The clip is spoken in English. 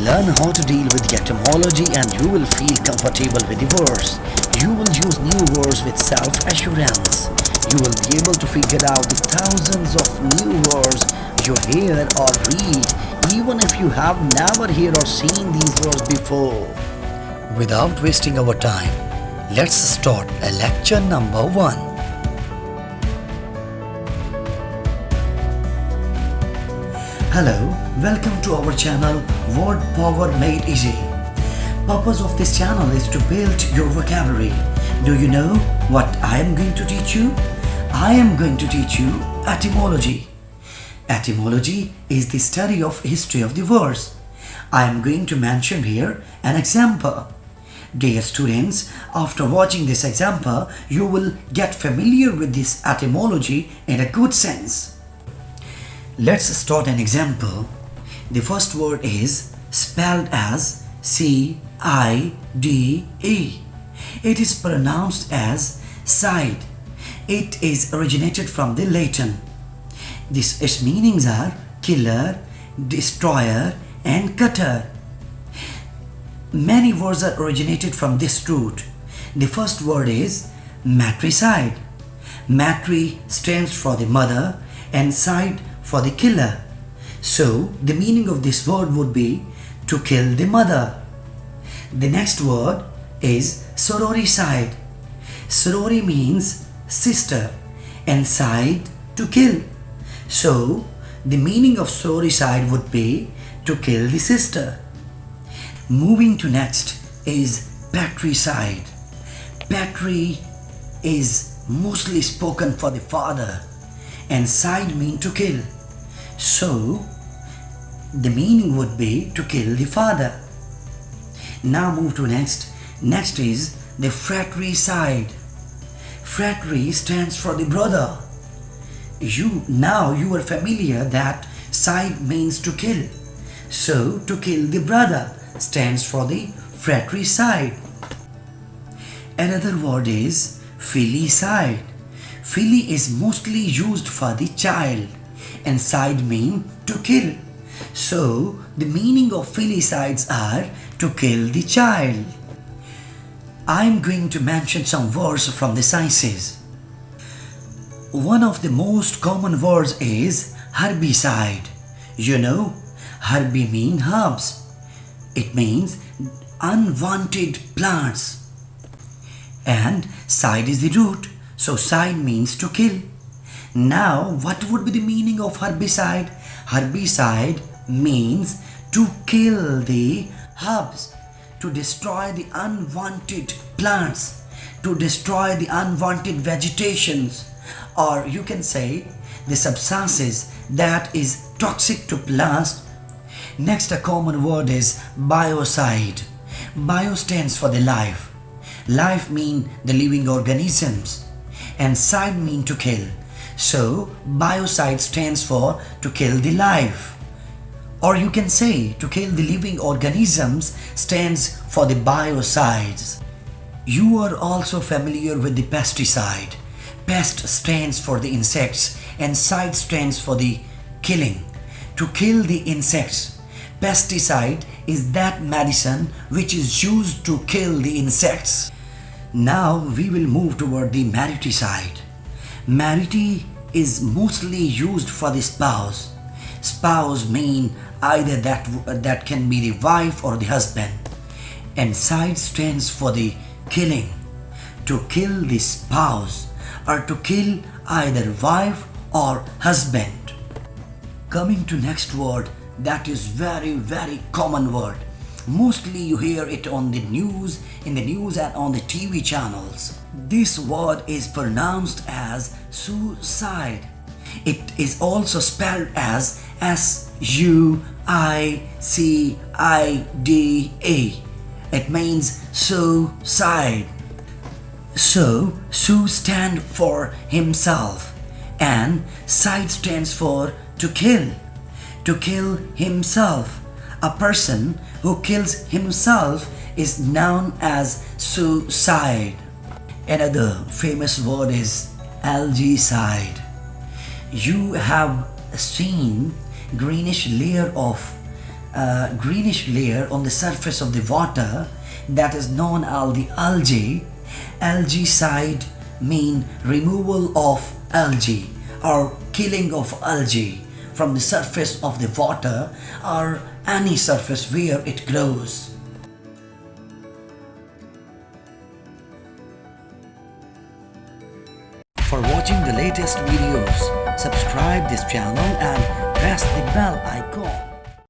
Learn how to deal with the etymology and you will feel comfortable with the words. You will use new words with self-assurance. You will be able to figure out the thousands of new words you hear or read, even if you have never heard or seen these words before. Without wasting our time, let's start lecture number 1. Hello, welcome to our channel Word Power Made Easy. Purpose of this channel is to build your vocabulary. Do you know what I am going to teach you? I am going to teach you etymology. Etymology is the study of history of the words. I am going to mention here an example. Dear students, after watching this example, you will get familiar with this etymology in a good sense. Let's start an example. The first word is spelled as Cide. It is pronounced as Cide. It is originated from the Latin. Its meanings are killer, destroyer, and cutter. Many words are originated from this root. The first word is matricide. Matri stands for the mother and side for the killer. So the meaning of this word would be to kill the mother. The next word is sororicide. Sorori means sister and side to kill. So the meaning of sororicide would be to kill the sister. Moving to next is patricide. Patri is mostly spoken for the father and side mean to kill. So the meaning would be to kill the father. Now move to next. Next is the fratricide. Fratry stands for the brother. You are familiar that side means to kill. So to kill the brother stands for the fratricide. Another word is filicide. Fili is mostly used for the child and side mean to kill. So the meaning of filicides are to kill the child. I am going to mention some words from the sciences. One of the most common words is herbicide. You know, herbi mean herbs. It means unwanted plants. And side is the root. So side means to kill. Now what would be the meaning of herbicide? Herbicide means to kill the herbs, to destroy the unwanted plants, to destroy the unwanted vegetations, or you can say the substances that is toxic to plants. Next, a common word is biocide. Bio stands for the life. Life mean the living organisms and side mean to kill. So biocide stands for to kill the life. Or you can say to kill the living organisms stands for the biocides. You are also familiar with the pesticide. Pest stands for the insects and side stands for the killing. To kill the insects. Pesticide is that medicine which is used to kill the insects. Now we will move toward the mariticide. Mariti is mostly used for the spouse. Spouse mean either that can be the wife or the husband. And side stands for the killing. To kill the spouse or to kill either wife or husband. Coming to next word, that is very common word. Mostly you hear it on the news, in the news and on the TV channels. This word is pronounced as suicide. It is also spelled as S-U-I-C-I-D-A. It means suicide. So, su stands for himself and side stands for to kill. To kill himself. A person who kills himself is known as suicide. Another famous word is algicide. You have seen greenish layer of greenish layer on the surface of the water that is known as the algae. Algicide mean removal of algae or killing of algae from the surface of the water or any surface where it grows. For watching the latest videos, subscribe this channel and press the bell icon.